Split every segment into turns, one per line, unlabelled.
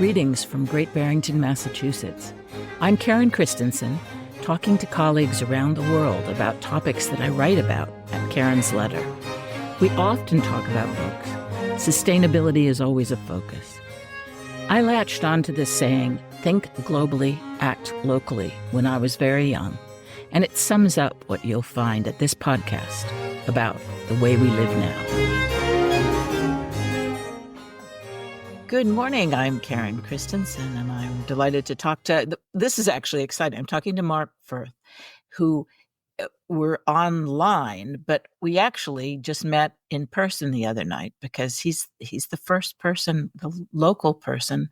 Greetings from Great Barrington, Massachusetts. I'm Karen Christensen, talking to colleagues around the world about topics that I write about at Karen's Letter. We often talk about books. Sustainability is always a focus. I latched onto this saying, think globally, act locally, when I was very young, and it sums up what you'll find at this podcast about the way we live now. Good morning. I'm Karen Christensen, and I'm delighted to talk to, this is actually exciting. I'm talking to Mark Firth, who we're online, but we actually just met in person the other night because he's the first person, the local person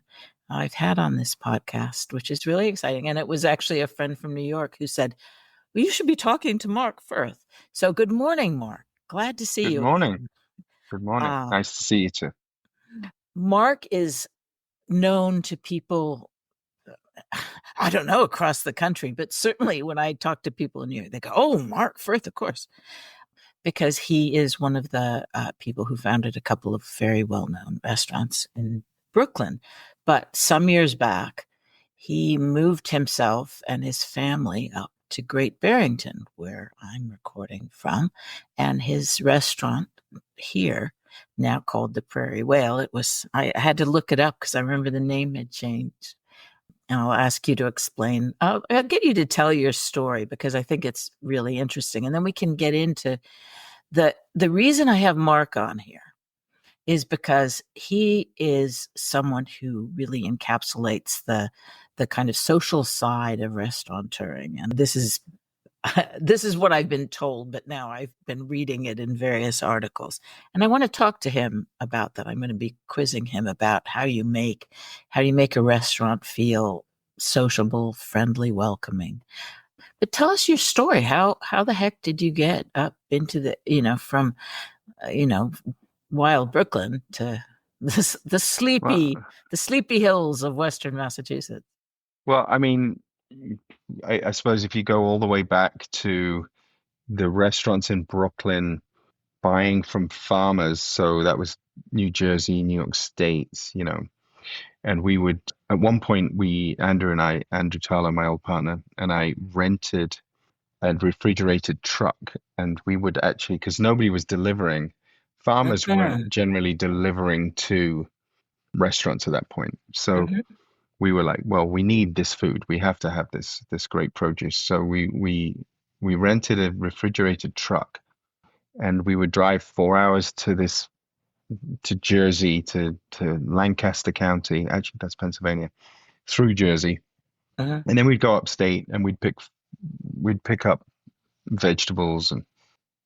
I've had on this podcast, which is really exciting. And it was actually a friend from New York who said, well, you should be talking to Mark Firth. So good morning, Mark. Glad to see you.
Good morning. Good morning. Nice to see you too.
Mark is known to people, I don't know, across the country, but certainly when I talk to people in New York, they go, oh, Mark Firth, of course, because he is one of the people who founded a couple of very well-known restaurants in Brooklyn. But some years back, he moved himself and his family up to Great Barrington, where I'm recording from, and his restaurant here, now called the Prairie Whale. I had to look it up because I remember the name had changed. And I'll ask you to explain. I'll get you to tell your story because I think it's really interesting. And then we can get into the reason I have Mark on here is because he is someone who really encapsulates the kind of social side of restaurateuring. And this is what I've been told, but now I've been reading it in various articles. And I want to talk to him about that. I'm going to be quizzing him about how you make a restaurant feel sociable, friendly, welcoming. But tell us your story. How the heck did you get up into from wild Brooklyn to the sleepy hills of Western Massachusetts?
Well, I mean, I suppose if you go all the way back to the restaurants in Brooklyn buying from farmers, so that was New Jersey, New York State, and we would, at one point, Andrew Tyler, my old partner, and I rented a refrigerated truck, and we would actually, because nobody was delivering, farmers weren't generally delivering to restaurants at that point. So we were like, well, we need this food. We have to have this great produce. So we rented a refrigerated truck, and we would drive 4 hours to Jersey, to Lancaster County. Actually, that's Pennsylvania, through Jersey, and then we'd go upstate and we'd pick up vegetables, and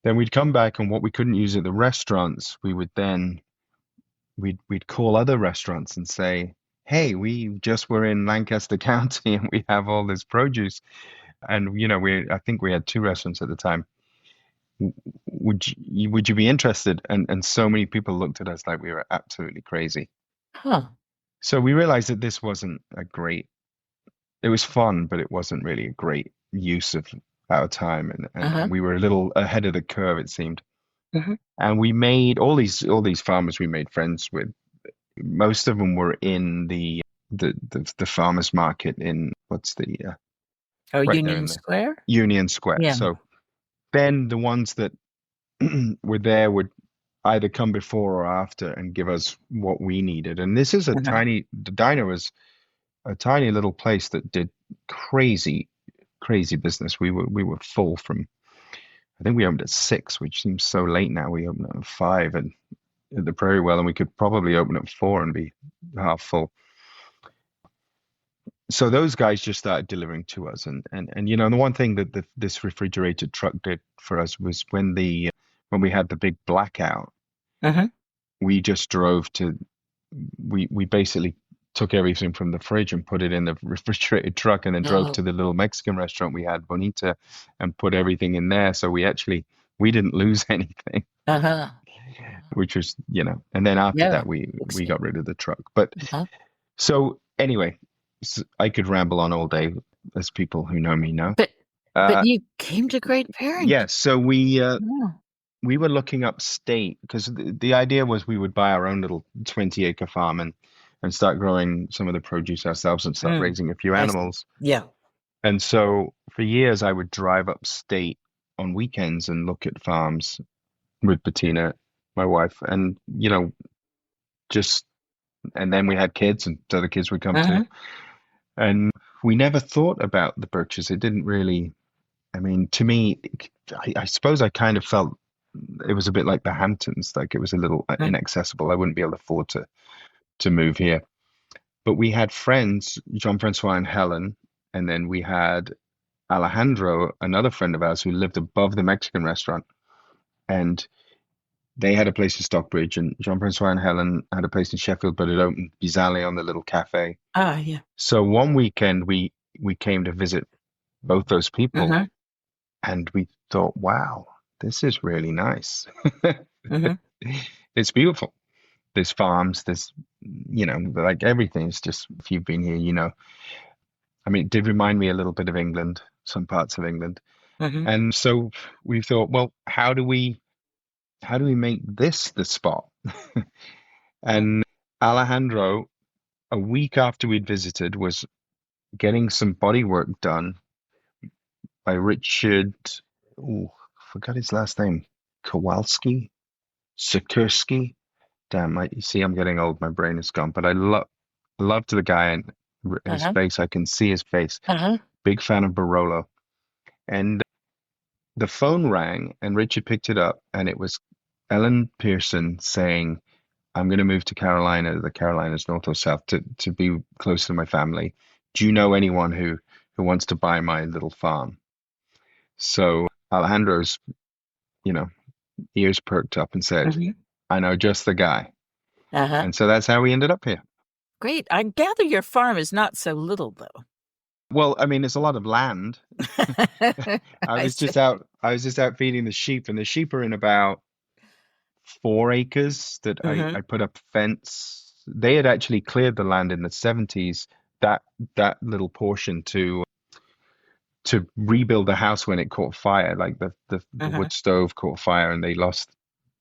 then we'd come back, and what we couldn't use at the restaurants, we'd call other restaurants and say, hey, we just were in Lancaster County and we have all this produce. And, I think we had 2 restaurants at the time. Would you be interested? And so many people looked at us like we were absolutely crazy.
Huh.
So we realized that this wasn't it was fun, but it wasn't really a great use of our time. And we were a little ahead of the curve, it seemed. And we made all these farmers we made friends with. Most of them were in the farmers market in
Union Square?
Union Square.
Yeah.
So then the ones that were there would either come before or after and give us what we needed. And this is the diner was a tiny little place that did crazy business. We were full from, I think we opened at 6, which seems so late now. We opened at 5 and at the Prairie Whale, and we could probably open at 4 and be half full. So those guys just started delivering to us, and the one thing that this refrigerated truck did for us was when we had the big blackout, we just drove to, we basically took everything from the fridge and put it in the refrigerated truck, and then drove to the little Mexican restaurant we had, Bonita, and put everything in there. So we didn't lose anything. Which was, and then after that, we got rid of the truck. But so anyway, I could ramble on all day, as people who know me know.
But you came to Great Barrington.
Yes. So we were looking upstate because the idea was we would buy our own little 20-acre farm and and start growing some of the produce ourselves and start
Mm,
raising a few
I see.
animals.
Yeah.
And so for years, I would drive upstate on weekends and look at farms with Bettina, my wife, and just and then we had kids, and so the kids would come too.
Hmm.
And we never thought about the Berkshires. It didn't really, I mean, to me, I suppose I kind of felt it was a bit like the Hamptons, like it was a little inaccessible. I wouldn't be able to afford to move here. But we had friends, Jean-Francois and Helen, and then we had Alejandro, another friend of ours who lived above the Mexican restaurant. And they had a place in Stockbridge, and Jean-Francois and Helen had a place in Sheffield, but it opened bizarrely on the little cafe.
Ah, yeah.
So one weekend we came to visit both those people,
Hmm.
and we thought, wow, this is really nice.
Hmm.
It's beautiful. There's farms, there's like everything is just, if you've been here, I mean, it did remind me a little bit of England, some parts of England.
Hmm.
And so we thought, well, how do we make this the spot? And Alejandro, a week after we'd visited, was getting some body work done by Richard, oh, forgot his last name, Kowalski, Sikorsky. Damn, you see, I'm getting old. My brain is gone. But I loved the guy and his
Uh-huh.
face. I can see his face.
Uh-huh.
Big fan of Barolo. And the phone rang, and Richard picked it up, and it was Ellen Pearson saying, "I'm going to move to Carolina, the Carolinas, north or south, to be close to my family. Do you know anyone who wants to buy my little farm?" So Alejandro's, you know, ears perked up and said,
Hmm.
"I know just the guy."
Uh-huh.
And so that's how we ended up here.
Great. I gather your farm is not so little, though.
Well, I mean, it's a lot of land.
I see.
I was just out feeding the sheep, and the sheep are in about 4 acres that I
Hmm.
put up a fence. They had actually cleared the land in the 70s, that that little portion to rebuild the house when it caught fire. Like the
Hmm.
wood stove caught fire and they lost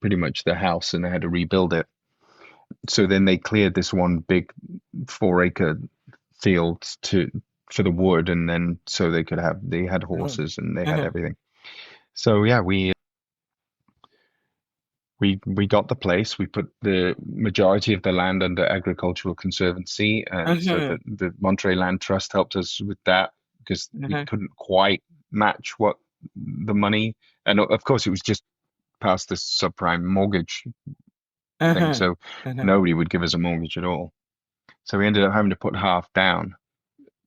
pretty much the house and they had to rebuild it. So then they cleared this one big 4 acre field to for the wood, and then so they had horses and they had
Hmm.
everything. So yeah, we got the place. We put the majority of the land under agricultural conservancy, and so
Hmm.
the Monterey Land Trust helped us with that because we
Hmm.
couldn't quite match what the money, and of course it was just past the subprime mortgage thing,
Hmm.
so
Hmm.
nobody would give us a mortgage at all. So we ended up having to put half down,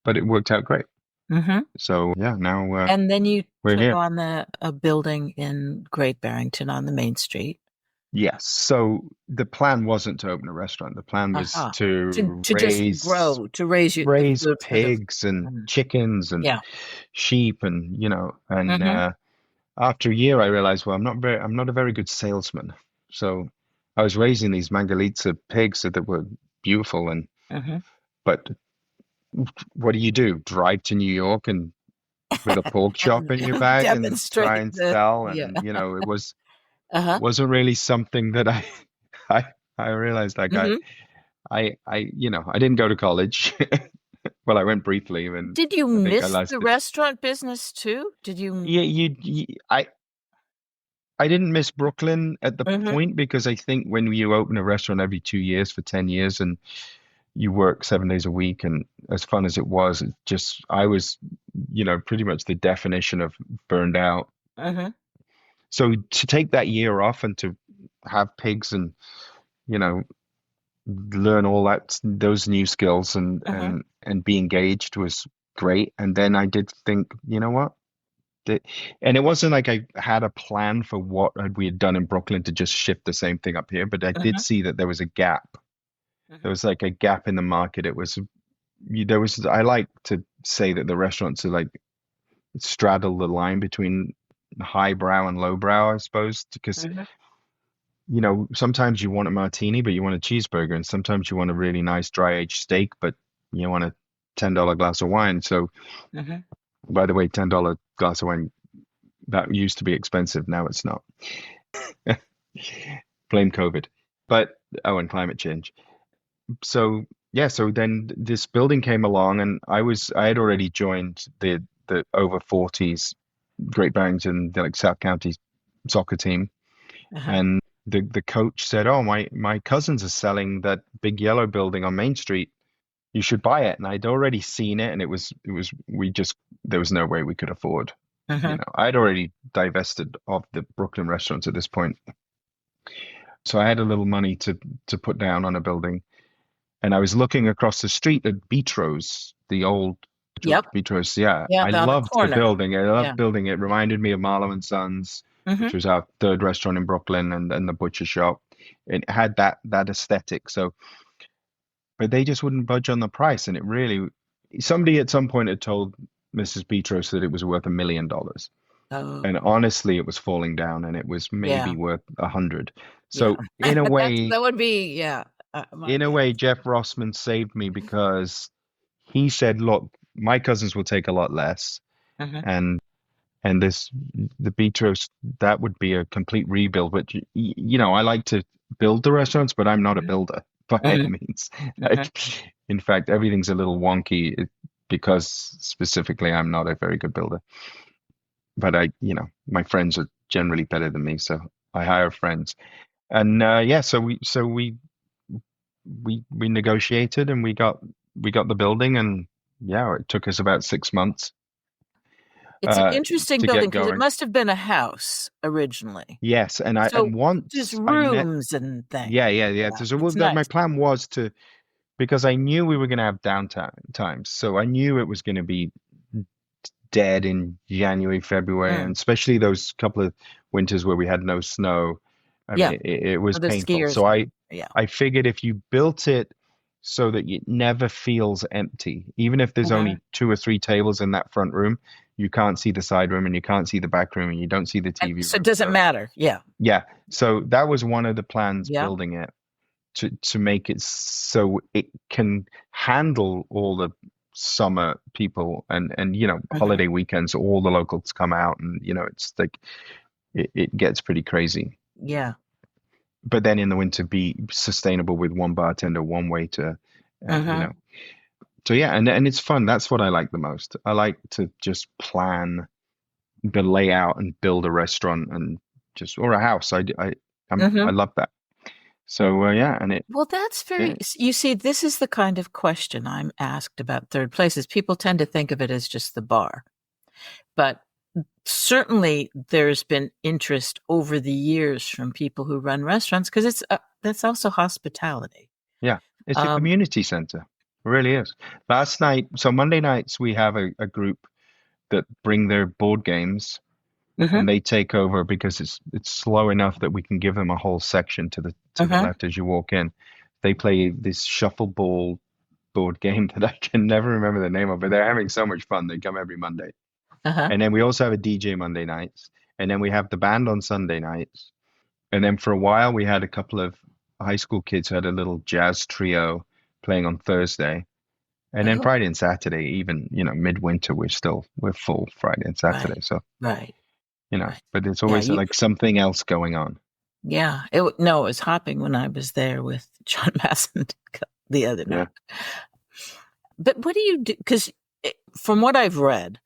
but it worked out great.
Hmm.
So yeah, now
And then you
we're
took
here.
on a building in Great Barrington on the Main Street.
Yes. So the plan wasn't to open a restaurant. The plan was
Aha.
to
To just grow, to raise you the
raise
food for the.
pigs and
Mhm.
chickens and
Yeah.
sheep and and
Hmm.
after a year I realized, well, I'm not a very good salesman. So I was raising these Mangalitsa pigs that were beautiful, and
Hmm.
but what do? Drive to New York and with a pork chop in your
And
bag and try
demonstrate
and
the,
sell,
yeah.
and
Uh-huh.
wasn't really something that I I realized, like
Hmm.
I didn't go to college. Well, I went briefly, and
Did you
I think I
miss the
lasted.
restaurant business too? Did you?
Yeah, I didn't miss Brooklyn at the
Hmm.
point, because I think when you open a restaurant every 2 years for 10 years and you work 7 days a week, and as fun as it was, it just I was, pretty much the definition of burned out.
Hmm.
So to take that year off and to have pigs and, you know, learn all those new skills and
Hmm.
be engaged was great. And then I did think, you know what? And it wasn't like I had a plan for what we had done in Brooklyn to just shift the same thing up here, but I did
Hmm.
see that there was a gap. There
Hmm.
was like a gap in the market. I like to say that the restaurants are like straddle the line between highbrow and lowbrow, I suppose, because
Hmm.
sometimes you want a martini, but you want a cheeseburger, and sometimes you want a really nice dry aged steak, but you want a $10 glass of wine. So,
Hmm.
by the way, $10 glass of wine, that used to be expensive. Now it's not. Blame COVID. But, oh, and climate change. So yeah, so then this building came along, and I had already joined the over 40s Great Barrington, the, like South County soccer team,
Uh-huh.
and the coach said, "Oh, my cousins are selling that big yellow building on Main Street. You should buy it." And I'd already seen it, and it was we just there was no way we could afford.
Uh-huh.
I'd already divested of the Brooklyn restaurants at this point, so I had a little money to put down on a building. And I was looking across the street at Beatrice, the old
Yep.
George Beatrice. Yeah,
Yeah,
I
on the
loved the
corner.
building. I loved
Yeah.
building. It reminded me of Marlowe and Sons, which
Hmm.
was our third restaurant in Brooklyn, and the butcher shop. It had that aesthetic. So, but they just wouldn't budge on the price, and it really. Somebody at some point had told Mrs. Beatrice that it was worth $1 million.
Oh,
And honestly, it was falling down, and it was
yeah.
maybe worth 100.
Yeah.
So in a way,
That would be, yeah, my
in a
guess.
way, Jeff Rossman saved me because he said, "Look, my cousins will take a lot less,
Hmm.
and this the Beatrice that would be a complete rebuild." But I like to build the restaurants, but I'm not a builder by any
Hmm.
means.
Hmm.
In fact, everything's a little wonky because specifically I'm not a very good builder. But my friends are generally better than me, so I hire friends. And yeah, so we negotiated, and we got the building, and yeah, it took us about 6 months
It's an
uh
interesting
to
building
get
because it
going.
must have been a house originally.
Yes, and I and
So just
once I met
rooms and things.
yeah.
Yeah,
So
it's
my
nice.
plan was to because I knew we were going to have downtime times, so I knew it was going to be dead in January, February, and
Mm.
especially those couple of winters where we had no snow. I mean,
Yeah,
it was
for the
painful.
skiers.
So
Yeah.
I figured if you built it so that it never feels empty, even if there's
Hmm.
only two or three tables in that front room, you can't see the side room and you can't see the back room and you don't see the
And
TV
so it
room.
doesn't
So
matter. Yeah.
yeah, so that was one of the plans
Yeah.
building it to make it so it can handle all the summer people and
Hmm.
holiday weekends. All the locals come out, and it's like it gets pretty crazy.
Yeah.
But then in the winter, be sustainable with one bartender, one waiter, uh, you
Hmm.
know. So yeah, and it's fun. That's what I like the most. I like to just plan the layout and build a restaurant and just or a house. I
Hmm.
love that. So yeah, and
Well, that's very,
it
you see, this is the kind of question I'm asked about third places. People tend to think of it as just the bar, but certainly there's been interest over the years from people who run restaurants because that's also hospitality.
Yeah, it's a
Um,
community center. It really is. Last night, so Monday nights, we have a group that bring their board games
mhm,
and they take over because it's slow enough that we can give them a whole section to the
uh-huh,
left as you walk in. They play this shuffleboard board game that I can never remember the name of, but they're having so much fun. They come every Monday.
uh-huh.
And then we also have a DJ Monday nights. And then we have the band on Sunday nights. And then for a while, we had a couple of high school kids who had a little jazz trio playing on Thursday. And then
Oh,
Friday and Saturday, even, midwinter, we're full Friday and
right,
Saturday. So,
right, right.
but there's
Yeah,
always like something else going on.
yeah. No, it was hopping when I was there with John Masson the other
Yeah.
night. But what do you do? Because from what I've read,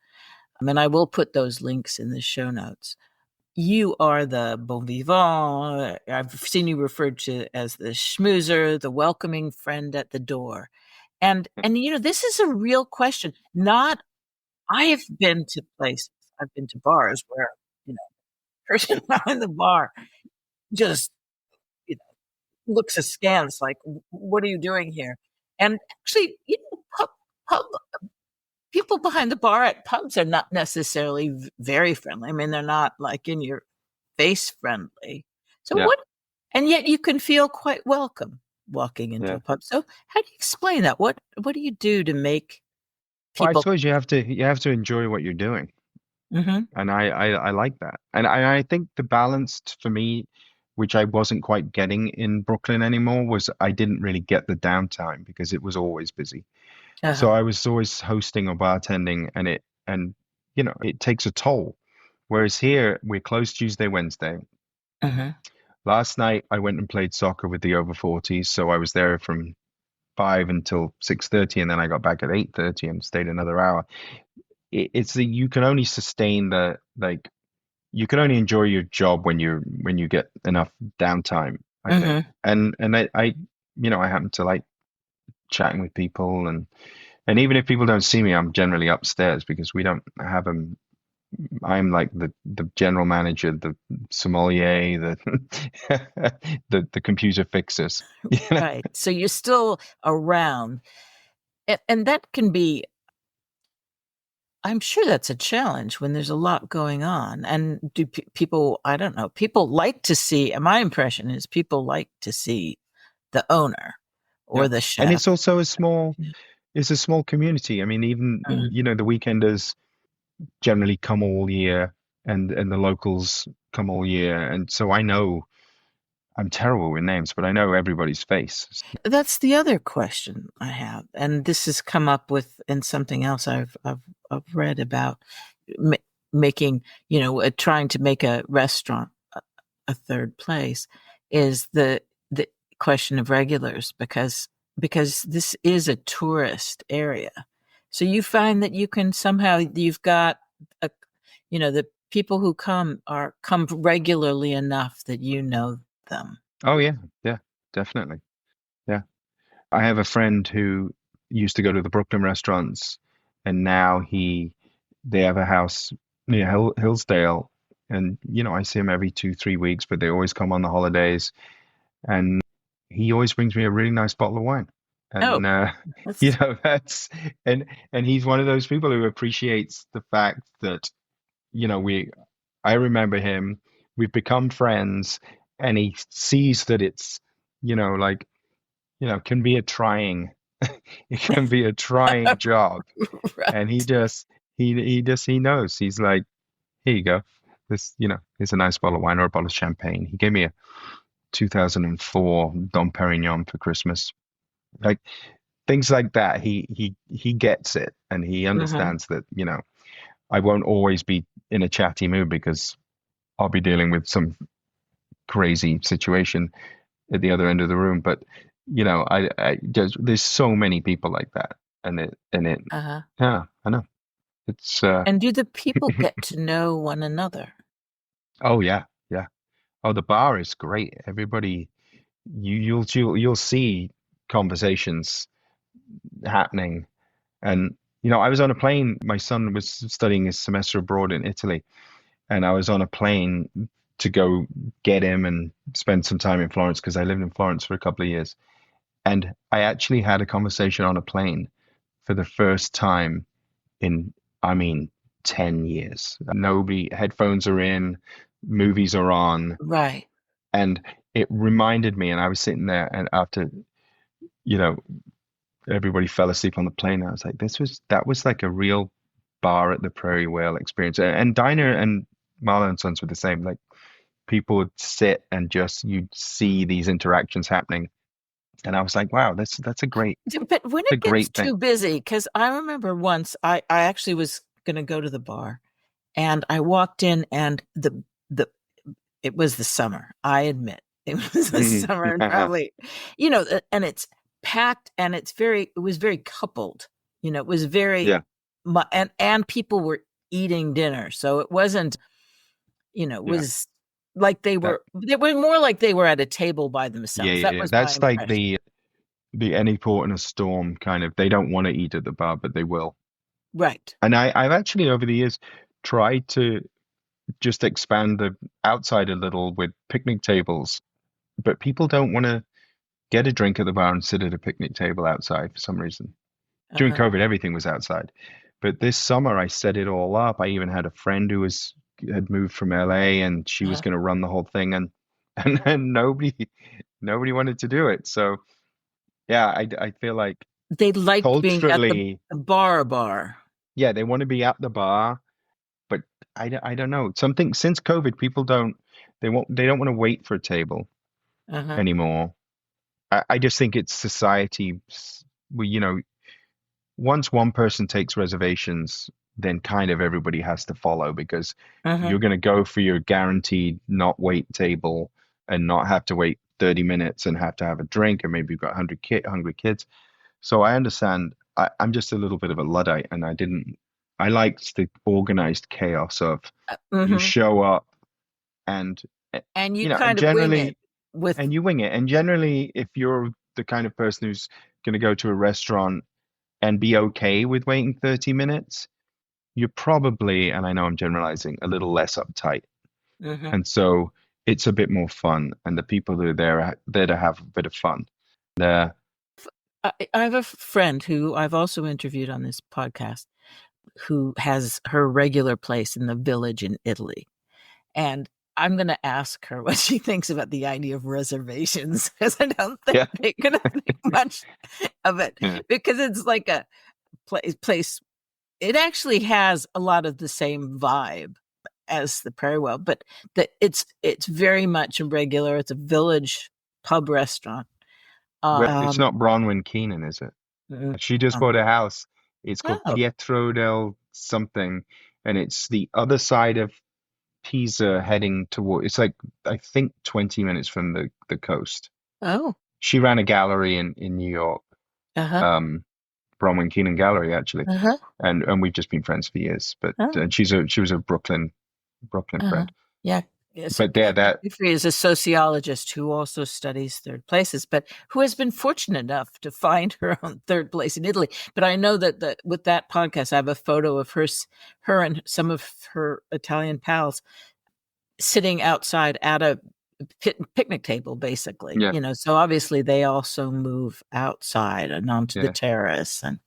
I mean, I will put those links in the show notes. You are the bon vivant. I've seen you referred to as the schmoozer, the welcoming friend at the door. And this is a real question. Not I have been to places, I've been to bars where, you know, person behind the bar just, you know, looks askance like, what are you doing here? And actually, pub people behind the bar at pubs are not necessarily very friendly. I mean, they're not like in your face friendly. So
Yeah.
what, and yet you can feel quite welcome walking into
Yeah.
a pub. So how do you explain that? What do you do to make
Well, I
people?
suppose you have to enjoy what you're doing.
Hmm.
And I like that. And I think the balance for me, which I wasn't quite getting in Brooklyn anymore, was I didn't really get the downtime because it was always busy. So
Uh-huh.
I was always hosting or bartending, and it takes a toll. Whereas here we're closed Tuesday, Wednesday.
Hmm.
Last night I went and played soccer with the over 40s, so I was there from 5 until 6:30, and then I got back at 8:30 and stayed another hour. It's the you can only sustain the like you can only enjoy your job when you get enough downtime, I think.
Hmm.
And I happen to like chatting with people, and even if people don't see me, I'm generally upstairs because we don't have them. I'm like the general manager, the sommelier, the computer fixers. You know?
Right. So you're still around. And that can be, I'm sure that's a challenge when there's a lot going on. And do people, I don't know, people like to see, my impression is people like to see the owner
Yeah.
or the
And
chef.
it's also it's a small community. I mean, even,
Mhm.
the weekenders generally come all year and the locals come all year. And so I know I'm terrible with names, but I know everybody's face.
That's the other question I have. And this has come up with in something else I've read about ma- making, trying to make a restaurant a third place is the question of regulars because this is a tourist area. So you find that you can somehow you've got a the people who come regularly enough that you know them.
Oh yeah, yeah, definitely. Yeah. I have a friend who used to go to the Brooklyn restaurants, and now they have a house near Hillsdale, and I see him every 2, 3 weeks, but they always come on the holidays, and he always brings me a really nice bottle of wine,
Oh,
and
that's
that's and he's one of those people who appreciates the fact that we I remember him, we've become friends, and he sees that it's like can be a trying it can be a trying job. And
right.
he knows. He's like, here you go. This, here's a nice bottle of wine or a bottle of champagne. He gave me a 2004 Dom Perignon for Christmas. Like things like that. He gets it, and he
Hmm.
understands that, I won't always be in a chatty mood because I'll be dealing with some crazy situation at the other end of the room. But I there's so many people like that, and it
Uh-huh.
yeah, I know. It's
And do the people get to know one another?
oh yeah, yeah. Oh, the bar is great. Everybody, you'll see conversations happening. And I was on a plane. My son was studying his semester abroad in Italy, and I was on a plane to go get him and spend some time in Florence because I lived in Florence for a couple of years. And I actually had a conversation on a plane for the first time in, I mean, 10 years. Nobody, headphones are in, movies are on,
Right.
and it reminded me, and I was sitting there, and after, you know, everybody fell asleep on the plane, I was like, that was like a real bar at the Prairie Whale experience. And Diner and Marlowe and Sons were the same. Like people would sit and just, you'd see these interactions happening. And I was like, wow, that's
But when
a
it gets
great thing.
too busy, because I remember once I actually was going to go to the bar and I walked in and the it was the summer. I admit it was the
Mhm.
summer and probably, and it's packed and it was very coupled. It was very,
Yeah,
and people were eating dinner. So it wasn't, it
yeah.
was like
That
they were more like they were at a table by
yeah,
themselves.
yeah,
That
yeah.
was my
That's like
impression.
the any port in a storm kind of. They don't want to eat at the bar, but they will.
Right.
And I've actually over the years tried to just expand the outside a little with picnic tables, but people don't want to get a drink at the bar and sit at a picnic table outside for some reason. During
Uh-huh.
COVID, everything was outside. But this summer, I set it all up. I even had a friend who had moved from LA, and she was
Uh-huh.
going to run the whole thing, and nobody wanted to do it. So yeah, I feel like
They liked being at the
culturally,
bar.
yeah, they want to be at the bar, but I don't know. Something since COVID, people they don't want to wait for a table
Uh-huh.
anymore. I just think it's society. We, once one person takes reservations, then kind of everybody has to follow because
Uh-huh.
you're going to go for your guaranteed not wait table and not have to wait 30 minutes and have to have a drink, and maybe you've got 100 hungry kids. So I understand. I'm just a little bit of a Luddite, and I liked the organized chaos of you
Hmm.
show up and
And you
and
kind of wing it
generally,
with,
and you wing it. And generally, if you're the kind of person who's going to go to a restaurant and be okay with waiting 30 minutes, you're probably, and I know I'm generalizing, a little less uptight.
mhm.
And so it's a bit more fun. And the people who are there are there to have a bit of fun. They're,
I have a friend who I've also interviewed on this podcast who has her regular place in the village in Italy. And I'm going to ask her what she thinks about the idea of reservations because I don't think
yeah,
they're going to think much of it
yeah.
because it's like a place. It actually has a lot of the same vibe as the Prairie Whale, but it's very much a regular. It's a village pub restaurant.
Well, it's
Um,
not Bronwyn Keenan, is it?
mm,
She just
um,
bought a house. It's called
oh,
Pietro del something, and it's the other side of Pisa heading toward, it's like, I think 20 minutes from the coast.
oh,
She ran a gallery in New York,
uh huh,
um, Bronwyn Keenan Gallery, actually.
uh huh,
And we've just been friends for years, but
oh,
she was a Brooklyn
uh huh,
friend.
yeah. Yeah, so
But yeah, that,
Jeffrey is a sociologist who also studies third places, but who has been fortunate enough to find her own third place in Italy. But I know that with that podcast, I have a photo of her and some of her Italian pals sitting outside at a picnic table, basically.
yeah,
So obviously they also move outside and onto the
yeah.
terrace, and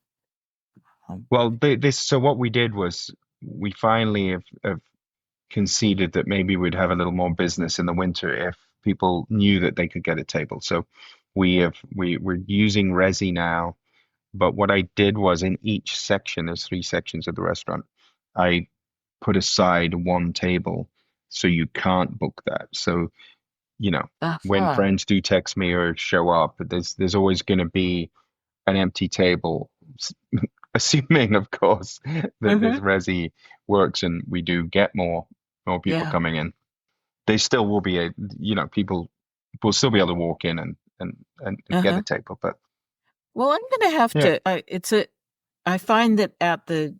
Well, so what we did was we finally have conceded that maybe we'd have a little more business in the winter if people knew that they could get a table. So we're using Resi now, but what I did was in each section, there's three sections of the restaurant, I put aside one table so you can't book that. So, when
fun.
friends do text me or show up, there's always going to be an empty table, assuming, of course, that this
Hmm.
Resi works and we do get more people
Yeah.
coming in. They still will be people will still be able to walk in and get
Uh-huh.
a table. But
Well, I'm going to have
yeah,
to. I find that at the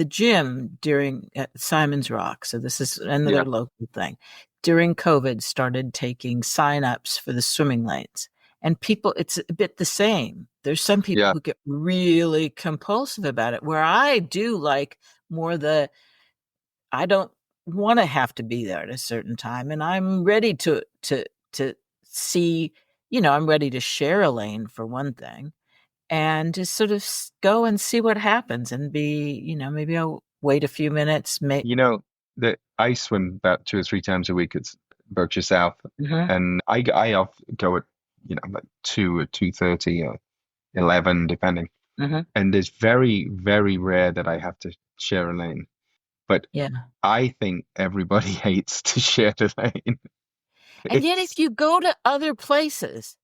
gym during at Simon's Rock, so this is
yeah,
another local thing, during COVID started taking signups for the swimming lanes. And people, it's a bit the same. There's some people
yeah.
who get really compulsive about it, where I do like more I don't want to have to be there at a certain time, and I'm ready to see, I'm ready to share a lane for one thing and just sort of go and see what happens and maybe I'll wait a few minutes.
You know that I swim about 2 or 3 times a week at Berkshire South,
Mhm,
and I often go at like 2 or 2:30 or 11 depending.
mhm.
And it's very very rare that I have to share a lane. But
Yeah.
I think everybody hates to share the lane.
And yet, if
It's
you go to other places,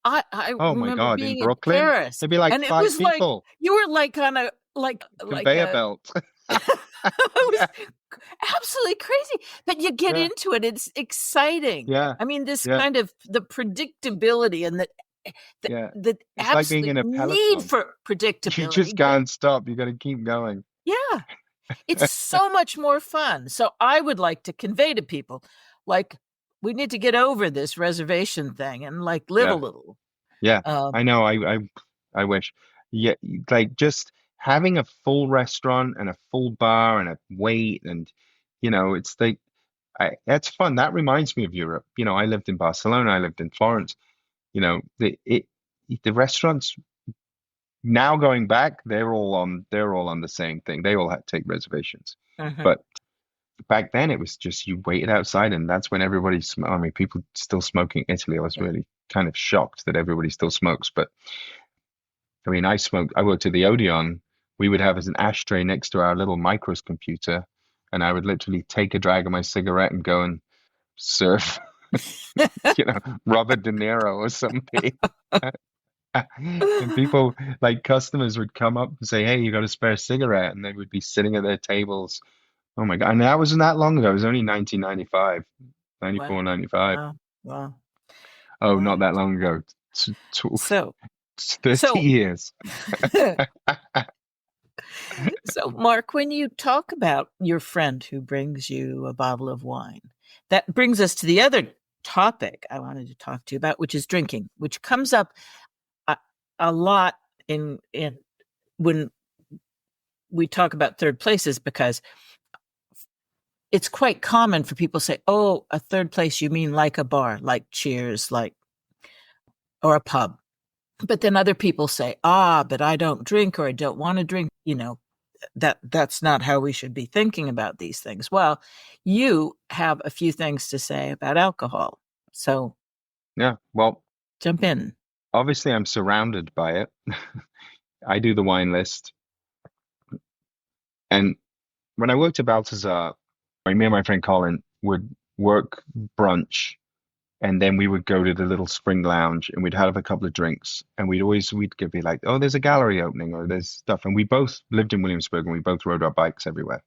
I
oh my
remember
God, in
being in
Brooklyn,
Paris,
there'd be like
and it
five
was like
people,
you were like on a like
conveyor
a
belt.
it was
Yeah,
absolutely crazy. But you get
yeah,
into it, it's exciting.
yeah,
I mean, this
yeah,
kind of the predictability and the
yeah.
the
It's like being
absolute
in a
need
peloton.
for
You just
predictability. But
can't stop. You got to keep going.
yeah, it's so much more fun. So I would like to convey to people, like, we need to get over this reservation thing and like live a
Yeah,
little.
yeah. I
Um,
know. I wish. Yeah, like just having a full restaurant and a full bar and a wait and it's like that's fun. That reminds me of Europe. I lived in Barcelona. I lived in
yeah.
Florence. The restaurants now going back, they're all on the same thing. They all had to take reservations.
Mhm.
But back then it was just you waited outside and that's when I mean, people still smoking in Italy. I was
Yeah.
really kind of shocked that everybody still smokes. But I mean, I worked at the Odeon. We would have as an ashtray next to our little micros computer, and I would literally take a drag of my cigarette and go and serve, Robert De Niro or something. And people, like customers, would come up and say, "Hey, you got a spare cigarette?" And they would be sitting at their tables. Oh my God. And that wasn't that long ago. It was only 1995,
Wow.
94, 95.
Wow. Wow.
Oh,
Wow.
not that long ago. T- tw-
So
30
So,
years.
so Mark, when you talk about your friend who brings you a bottle of wine, that brings us to the other topic I wanted to talk to you about, which is drinking, which comes up a, a lot in when we talk about third places, because it's quite common for people to say, "Oh, a third place, you mean like a bar, like Cheers, like or a pub." But then other people say, "Ah, but I don't drink, or I don't want to drink." That's not how we should be thinking about these things. Well, you have a few things to say about alcohol, so
Yeah, well,
jump in.
obviously I'm surrounded by it. I do the wine list. And when I worked at Balthazar, me and my friend Colin would work brunch, and then we would go to the little spring lounge and we'd have a couple of drinks, and we'd be like, oh, there's a gallery opening or there's stuff. And we both lived in Williamsburg and we both rode our bikes everywhere.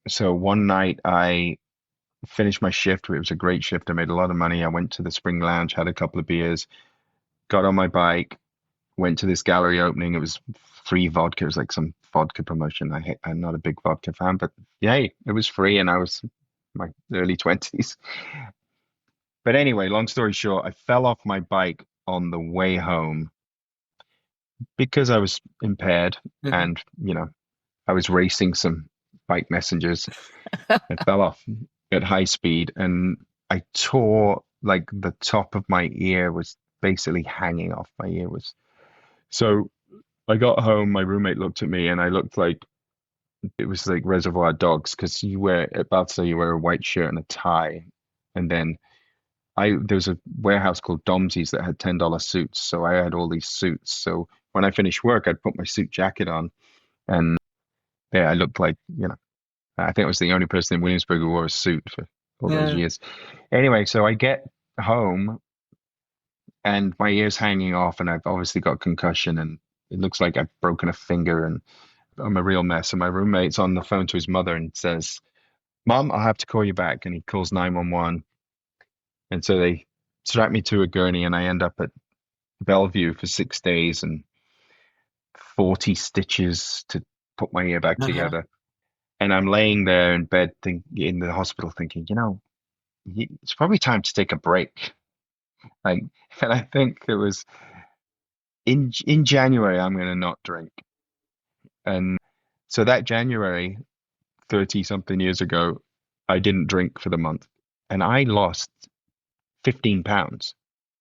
So one night I finished my shift. It was a great shift. I made a lot of money. I went to the spring lounge, had a couple of beers, got on my bike, went to this gallery opening. It was free vodka. It was like some vodka promotion. I'm not a big vodka fan, but yay, it was free, and I was in my early 20s. But anyway, long story short, I fell off my bike on the way home because I was impaired,
Mhm.
and I was racing some bike messengers. I fell off at high speed, and I tore, like, the top of my ear was basically hanging off. My ear was so. I got home, my roommate looked at me, and I looked like it was like Reservoir Dogs, because you wear a white shirt and a tie, and then there was a warehouse called Domsey's that had $10 suits, so I had all these suits. So when I finished work, I'd put my suit jacket on, and yeah, I looked like, I think I was the only person in Williamsburg who wore a suit for all those
Yeah.
years. Anyway, so I get home and my ear's hanging off, and I've obviously got concussion, and it looks like I've broken a finger, and I'm a real mess. And my roommate's on the phone to his mother and says, Mom, I'll have to call you back. And he calls 911. And so they strap me to a gurney, and I end up at Bellevue for 6 days and 40 stitches to put my ear back
Uh-huh.
together. And I'm laying there in bed in the hospital thinking, it's probably time to take a break. Like, and I think it was in January, I'm going to not drink. And so that January, 30 something years ago, I didn't drink for the month, and I lost 15 pounds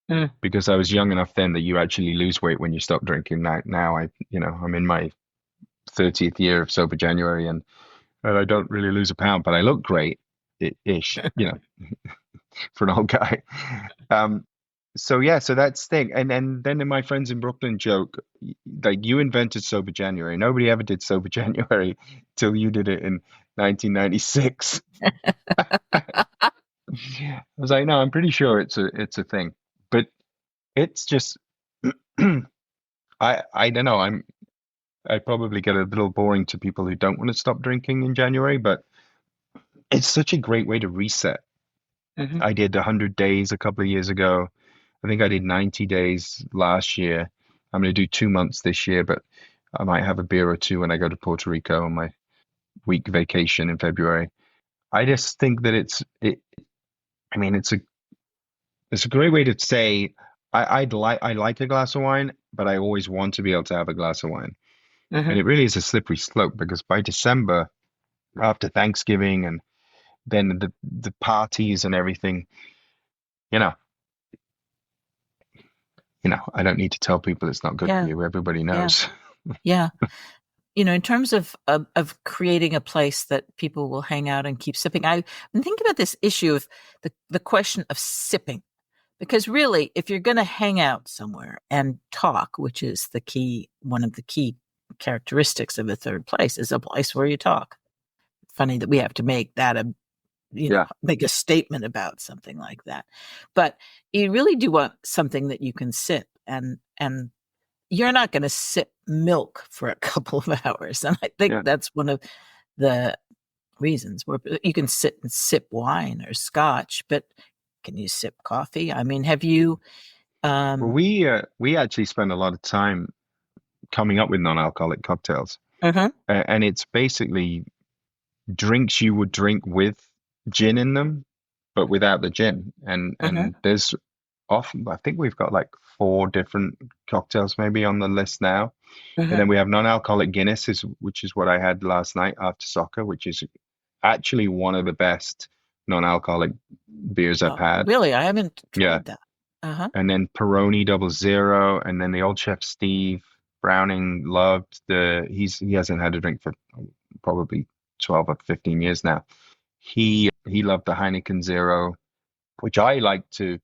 Mm.
because I was young enough then that you actually lose weight when you stop drinking. Now I'm in my 30th year of sober January, and I don't really lose a pound, but I look great ish, for an old guy. Um, so yeah, so that's the thing. And then my friends in Brooklyn joke, like, you invented sober January. Nobody ever did sober January till you did it in 1996. I was like, no, I'm pretty sure it's a thing, but it's just I don't know. I probably get a little boring to people who don't want to stop drinking in January, but it's such a great way to reset.
Mhm.
I did 100 days a couple of years ago. I think I did 90 days last year. I'm going to do 2 months this year, but I might have a beer or two when I go to Puerto Rico on my week vacation in February. I just think that I mean, it's a great way to say I like a glass of wine, but I always want to be able to have a glass of wine. And
Mhm.
it really is a slippery slope, because by December, after Thanksgiving and then the parties and everything, you know, I don't need to tell people it's not good for
Yeah.
you. Everybody
Yeah.
knows.
Yeah. In terms of creating a place that people will hang out and keep sipping, I've been thinking about this issue of the question of sipping. Because really, if you're going to hang out somewhere and talk, which is one of the key characteristics of a third place, is a place where you talk. Funny that we have to make that
Yeah,
make a statement about something like that. But you really do want something that you can sip, and you're not going to sip milk for a couple of hours. And I think
yeah.
that's one of the reasons where you can sit and sip wine or scotch, but can you sip coffee? I mean, have you?
Well,
Um,
we actually spend a lot of time coming up with non-alcoholic cocktails,
uh-huh,
and it's basically drinks you would drink with gin in them, but without the gin.
uh-huh,
And there's often, I think we've got like four different cocktails maybe on the list now. And
uh-huh.
then we have non-alcoholic Guinness, which is what I had last night after soccer, which is actually one of the best non-alcoholic beers I've
Oh,
had.
really? I haven't
Yeah.
tried that. Uh-huh.
And then Peroni Double Zero, and then the old chef Steve Browning loved he hasn't had a drink for probably 12 or 15 years now. He loved the Heineken Zero, which I like to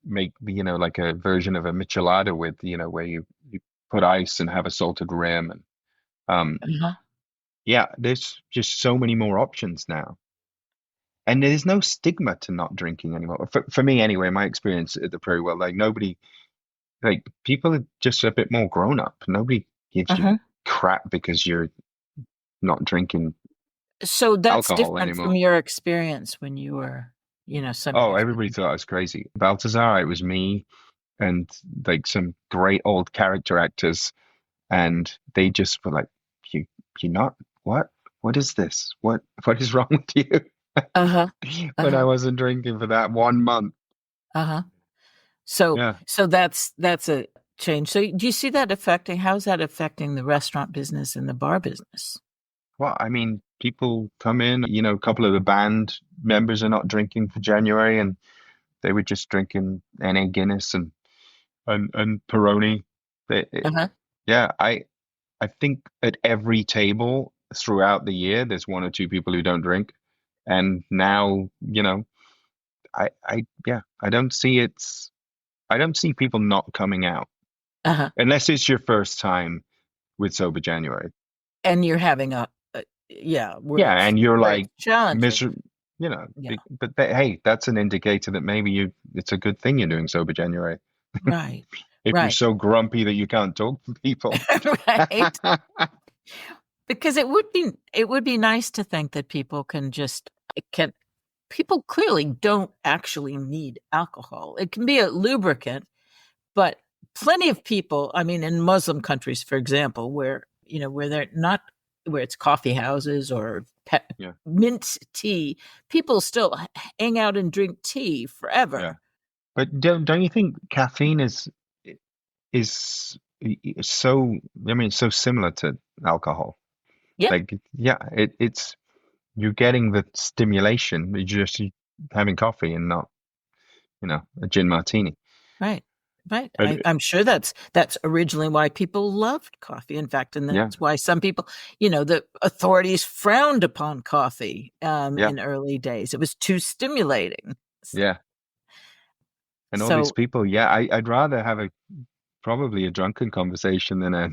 make like a version of a michelada with, where you put ice and have a salted rim. And
Uh-huh.
yeah, there's just so many more options now. And there's no stigma to not drinking anymore. For me anyway, my experience at the Prairie Well, like nobody, like people are just a bit more grown up. Nobody gives you
Uh-huh.
crap because you're not drinking
So that's
alcohol
different from
anymore.
your experience when you were, some
Oh,
years
everybody
ago.
thought I was crazy. Balthazar, it was me and like some great old character actors, and they just were like, "You, you're not what? What is this? What is wrong with you?"
Uh-huh.
When I
Uh-huh.
wasn't drinking for that 1 month.
Uh-huh. So
Yeah.
so that's a change. So do you see that affecting how's that affecting the restaurant business and the bar business?
Well, I mean, people come in, a couple of the band members are not drinking for January, and they were just drinking NA Guinness and Peroni.
Uh-huh.
Yeah, I think at every table throughout the year, there's one or two people who don't drink. And now, yeah, I don't see people not coming out
Uh-huh.
unless it's your first time with Sober January.
And you're having yeah,
Yeah, and you're
where it's
like
challenging.
miserable,
Yeah.
hey, that's an indicator that maybe it's a good thing you're doing Sober January.
Right.
If you're
Right.
so grumpy that you can't talk to people.
Right. Because it would be nice to think that people can people clearly don't actually need alcohol. It can be a lubricant, but plenty of people, I mean, in Muslim countries, for example, where they're not, where it's coffee houses or
Yeah,
mint tea, people still hang out and drink tea
yeah.
forever.
But don't you think caffeine is so, I mean, so similar to alcohol.
Yeah,
Like, yeah, it's you're getting the stimulation. You're just having coffee and not, a gin martini.
right. Right.
But
I'm sure that's originally why people loved coffee. In fact, and
yeah,
that's why some people, the authorities frowned upon coffee
yeah,
in early days. It was too stimulating.
yeah. And all these
So,
people, yeah, I'd rather have probably a drunken conversation than a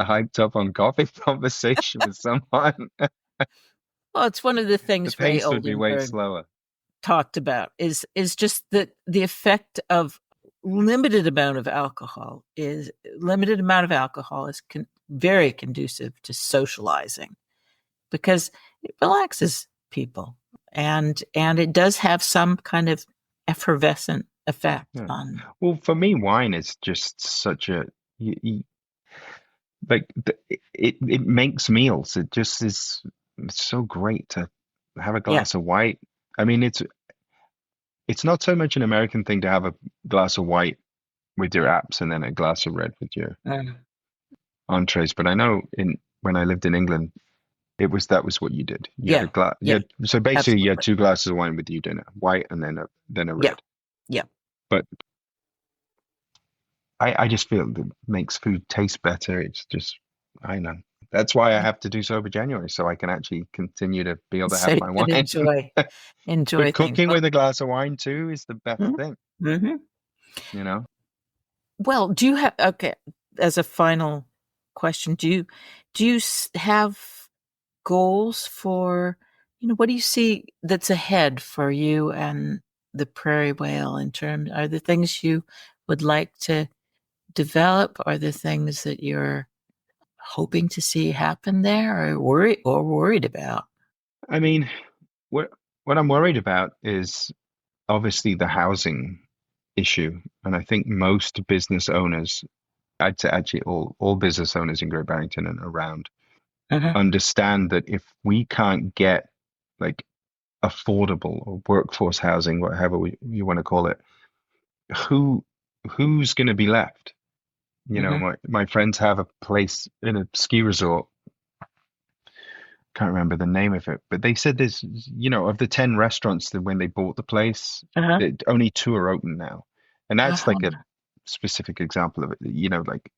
hyped up on coffee conversation with someone.
well, it's one of the
The
things Ray
pace would be way
Oldenburg
slower.
talked about is just that the effect of limited amount of alcohol is very conducive to socializing because it relaxes people and it does have some kind of effervescent effect
Yeah.
on.
Well, for me, wine is just such a like it makes meals. It just is. It's so great to have a
Yeah.
glass of white. I mean, it's not so much an American thing to have a glass of white with your apps and then a glass of red with your
Mm.
entrees. But I know in when I lived in England, that was what you did. You had a
Yeah.
glass.
Yeah.
So basically, you had
Absolutely.
two glasses of wine with your dinner, white and then a
Yeah.
red.
Yeah.
But I just feel that it makes food taste better. It's just, I know. That's why I have to do sober January, so I can actually continue to be able to
So
have
you
my
can
wine.
enjoy
But
things.
cooking
Well,
with a glass of wine too is the best thing,
mhm.
you know?
Well, do you have, okay, as a final question, do you have goals for, what do you see that's ahead for you and the Prairie Whale in terms, are there things you would like to develop? Are there things that you're hoping to see happen there or worried about?
I mean, what I'm worried about is obviously the housing issue. And I think most business owners, I'd say actually all business owners in Great Barrington and around,
Uh-huh.
understand that if we can't get like affordable or workforce housing, whatever you want to call it, who who's going to be left?
Hmm.
My friends have a place in a ski resort. Can't remember the name of it, but they said there's, of the 10 restaurants that when they bought the place,
Uh-huh.
that only two are open now. And that's like a
Uh-huh.
specific example of it. Like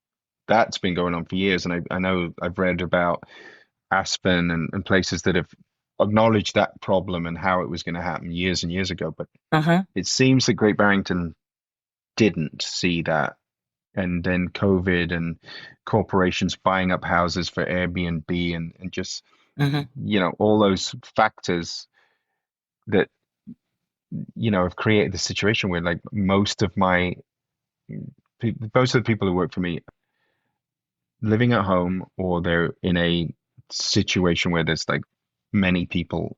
that's been going on for years. And I know I've read about Aspen and places that have acknowledged that problem and how it was going to happen years and years ago. But
Uh-huh.
it seems that Great Barrington didn't see that. And then COVID and corporations buying up houses for Airbnb and just,
Hmm.
all those factors that, have created the situation where like most of the people who work for me living at home or they're in a situation where there's like many people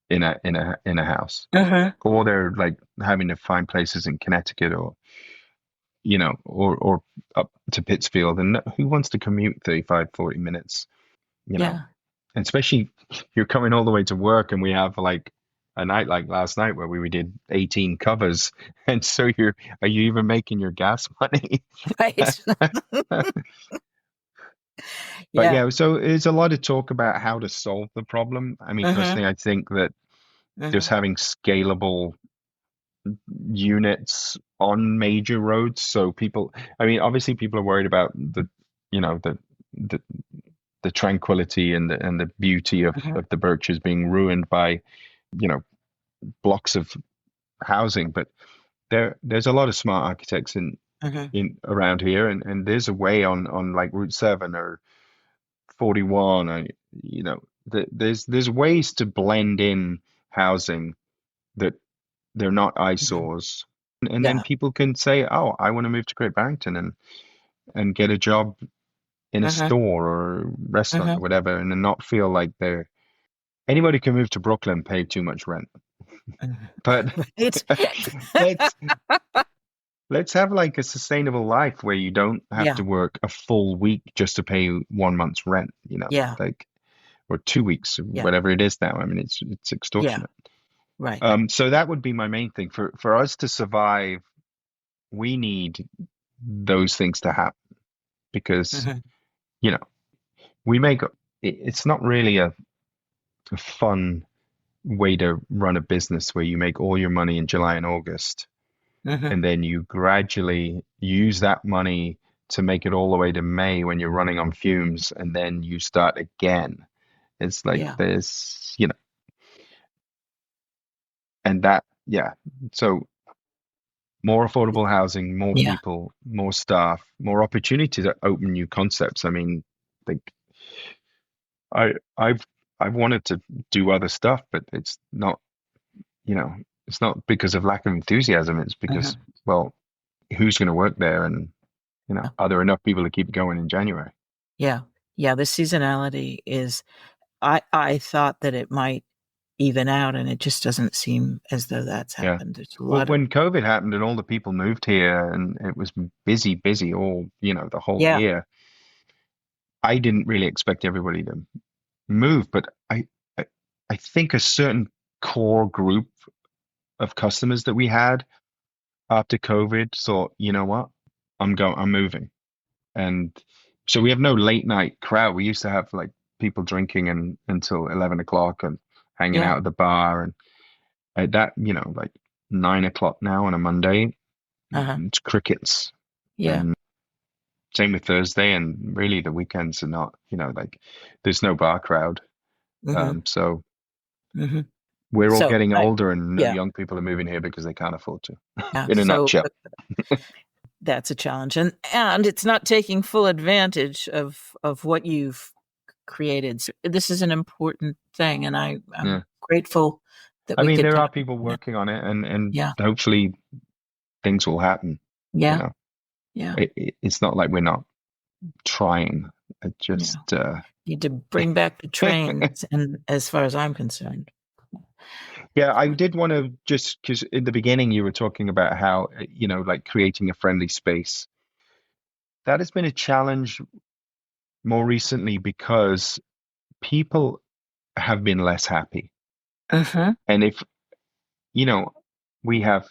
in a house
Uh-huh.
or they're like having to find places in Connecticut or or up to Pittsfield, and who wants to commute 35, 40 minutes, you know,
Yeah.
and especially you're coming all the way to work and we have like a night like last night where we did 18 covers. And so are you even making your gas money?
Right.
But
Yeah.
yeah, so there's a lot of talk about how to solve the problem. I mean,
Uh-huh.
personally, I think that just
Uh-huh.
having scalable units on major roads. So I mean, obviously people are worried about you know, the, the tranquility and the beauty
Uh-huh.
of the Berkshires being ruined by, you know, blocks of housing. But there's a lot of smart architects
Uh-huh.
in around here. And there's a way on like Route 7 or 41, or, there's ways to blend in housing that they're not
Uh-huh.
eyesores. And then
Yeah.
people can say, "Oh, I want to move to Great Barrington and get a job in a
Uh-huh.
store or a restaurant
Uh-huh.
or whatever," and then not feel like anybody can move to Brooklyn and pay too much rent. But
Right.
let's let's have like a sustainable life where you don't have to
Yeah.
work a full week just to pay 1 month's rent,
Yeah.
like or 2 weeks,
Yeah.
whatever it is now. I mean, it's
Yeah.
extortionate.
Right.
So that would be my main thing for us to survive. We need those things to happen because
Uh-huh.
you know we make it's not really a fun way to run a business where you make all your money in July and August
Uh-huh.
and then you gradually use that money to make it all the way to May when you're running on fumes and then you start again. It's like
Yeah.
there's and that yeah. So more affordable housing, more
Yeah.
people, more staff, more opportunity to open new concepts. I mean, like I I've I've wanted to do other stuff, but it's not because of lack of enthusiasm. It's
Uh-huh.
because, well, who's going to work there? And, are there enough people to keep going in January?
Yeah. Yeah. The seasonality is, I thought that it might even out, and it just doesn't seem as though that's
Yeah.
happened. There's a
Well,
lot of,
when COVID happened and all the people moved here and it was busy, busy all, the whole
yeah.
year, I didn't really expect everybody to move, but I, I think a certain core group of customers that we had after COVID thought, you know what, I'm moving. And so we have no late night crowd. We used to have like people drinking and until 11 o'clock and hanging
Yeah.
out at the bar. And at that, like 9 o'clock now on a Monday,
Uh-huh.
it's crickets.
Yeah.
And same with Thursday. And really the weekends are not, like there's no bar crowd.
Hmm.
So
Hmm.
we're all
So,
getting older and no
yeah.
young people are moving here because they can't afford to,
Yeah.
in a
So
nutshell.
that's a challenge, and it's not taking full advantage of what you've created. So this is an important thing, and I'm
Yeah.
grateful that
I
we
mean,
could
there
talk
are people
about it.
working on it and
Yeah.
hopefully things will happen, you
Yeah.
know.
Yeah.
It's not like we're not trying. It
Yeah.
just
Need to bring back the trains, and as far as I'm concerned.
Yeah, I did want to just because in the beginning you were talking about how, like creating a friendly space. That has been a challenge more recently because people have been less happy.
Uh-huh.
And if, you know, we have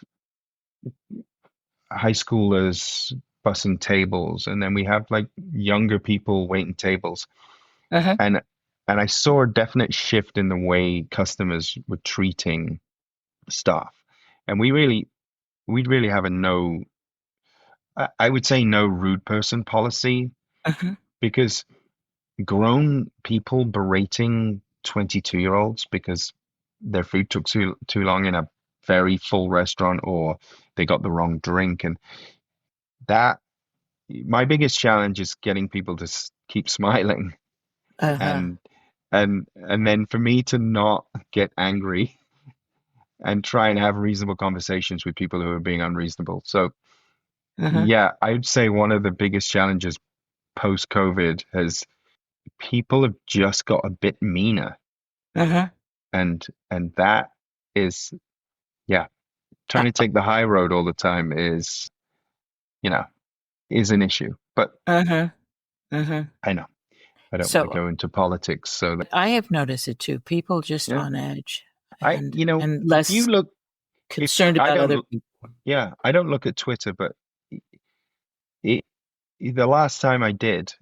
high schoolers bussing tables, and then we have like younger people waiting tables.
Uh-huh.
And I saw a definite shift in the way customers were treating staff. And we really have a no, I would say no rude person policy
Uh-huh.
because grown people berating 22-year-olds because their food took too long in a very full restaurant or they got the wrong drink. And that, my biggest challenge is getting people to keep smiling
Uh-huh.
and and then for me to not get angry and try and have reasonable conversations with people who are being unreasonable. So
Uh-huh.
yeah, I'd say one of the biggest challenges post-COVID has people have just got a bit meaner,
Uh-huh.
and that is, yeah, trying to take the high road all the time is, you know, is an issue. But
Uh-huh. Uh-huh.
I know I don't want to
So
go into politics, so that,
I have noticed it too. People just
yeah,
on edge
I,
and
if you
less
look, if
concerned
I
about other
don't,
people.
yeah, I don't look at Twitter, but it, the last time I did,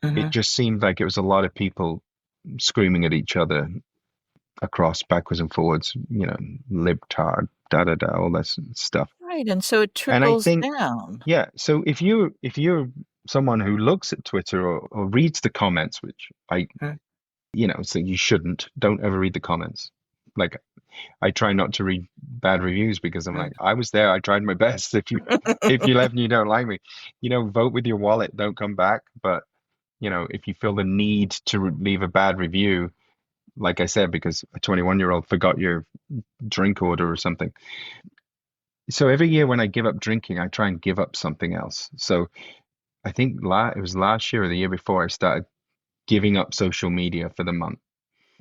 it
Uh-huh.
just seemed like it was a lot of people screaming at each other across backwards and forwards, libtard, da da da, all that stuff.
Right. And so it
And I
trickles
think,
down.
yeah, so if you're someone who looks at Twitter or reads the comments, which so you shouldn't, don't ever read the comments. Like I try not to read bad reviews because I'm like, I was there, I tried my best. If you left and you don't like me, vote with your wallet, don't come back. But if you feel the need to leave a bad review, like I said, because a 21-year-old forgot your drink order or something. So every year when I give up drinking, I try and give up something else. So I think it was last year or the year before I started giving up social media for the month.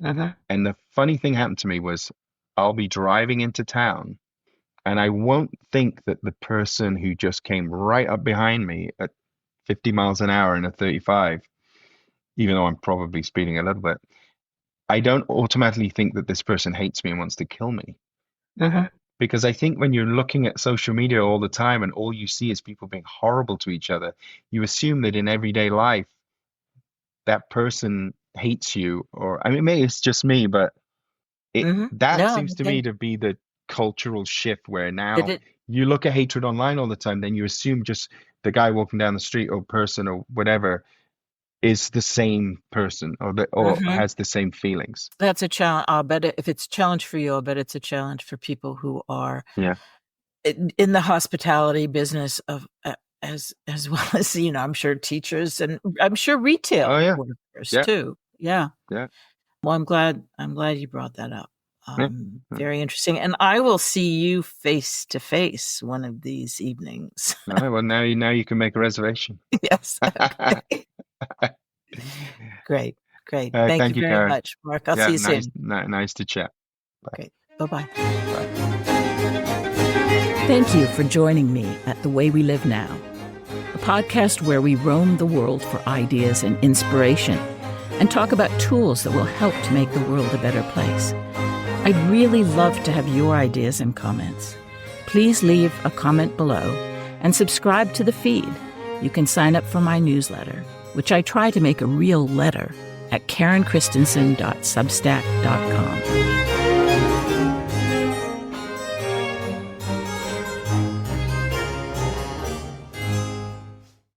Uh-huh.
And the funny thing happened to me was I'll be driving into town and I won't think that the person who just came right up behind me at 50 miles an hour in a 35, even though I'm probably speeding a little bit, I don't automatically think that this person hates me and wants to kill me.
Uh-huh.
Because I think when you're looking at social media all the time and all you see is people being horrible to each other, you assume that in everyday life, that person hates you. Or, I mean, maybe it's just me, but
Mm-hmm.
that
No,
seems to
okay.
me to be the cultural shift where
Did
now
it
you look at hatred online all the time, then you assume just the guy walking down the street or person or whatever is the same person or
mm-hmm.
has the same feelings.
That's a challenge. I'll bet if it's a challenge for you, I'll bet it's a challenge for people who are
Yeah.
in the hospitality business of as well as I'm sure teachers and I'm sure
Oh
retail
yeah.
workers
Yeah.
too. Yeah.
Yeah.
Well, I'm glad you brought that up.
Yeah. Yeah.
Very interesting. And I will see you face to face one of these evenings.
All right, well, now you can make a reservation.
Yes. Okay. Great. Great. Thank you
Thank you,
very
Karen.
much, Mark. I'll see
Yeah,
you
nice,
soon.
nice to chat. Bye.
Great. Bye-bye.
Bye.
Thank you for joining me at The Way We Live Now, a podcast where we roam the world for ideas and inspiration and talk about tools that will help to make the world a better place. I'd really love to have your ideas and comments. Please leave a comment below and subscribe to the feed. You can sign up for my newsletter, which I try to make a real letter at karenchristensen.substack.com.